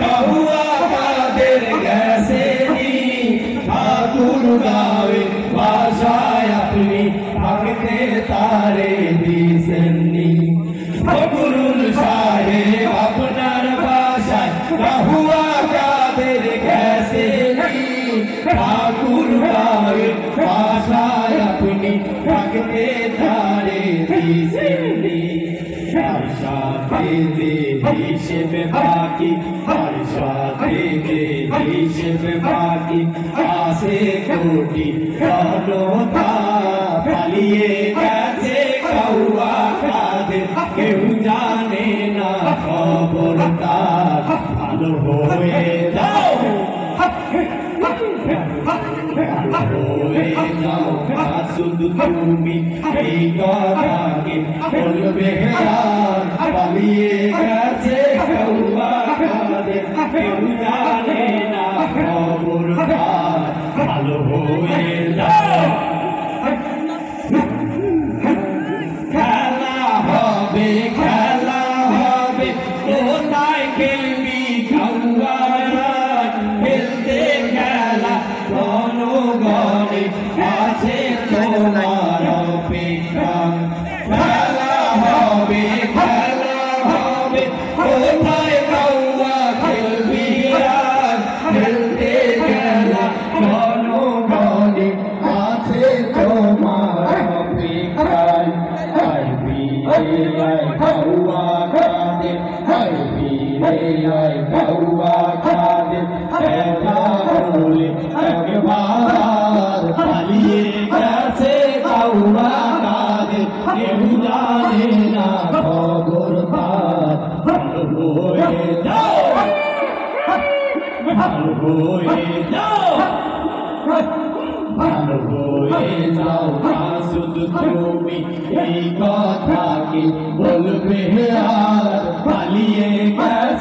কাহুয়া কাদের গেছে নি ঠাকুর গাঁয়ে বাসায় আপনি থাকতে তারে দিছেননি ফখরুল সাহেব আপনার বাসায় কাহুয়া কাদের গেছে নি ঠাকুর গাঁয়ে বাসায় আপনি থাকতে তারে দিছেননি তার সাথে যে হিসেবে বাকি তার সাথে যে হিসেবে বাকি আসে কোটি জনতা পালিয়ে গেছে কাহুয়া কাদের কেউ জানে না খবর তার ভালো হয়ে যাও শুধু তুমি এই কথাকে বলবে আর পালিয়ে গেছে কাহুয়া কাদের কেউ জানে না খবর তার ভালো হয়ে যাও খেলা হবে কোথায় খেলবি কাহুয়া খেলতে খেলা জনগণে আছে তোমার অপেক্ষা খেলা হবে কোথায় কাহুয়া খেলবি খেলতে খেলা জনগণে আছে তোমার অপেক্ষায় কাহুয়া কাদের কাহুয়া কাদের বলে একবার পালিয়ে গেছে কাহুয়া কাদের কেউ জানে না খবর তার ভালো হয়ে যাও ভালো হয়ে যাও না শুধু তুমি এই কথাকে বলবে আর পালিয়ে গেছে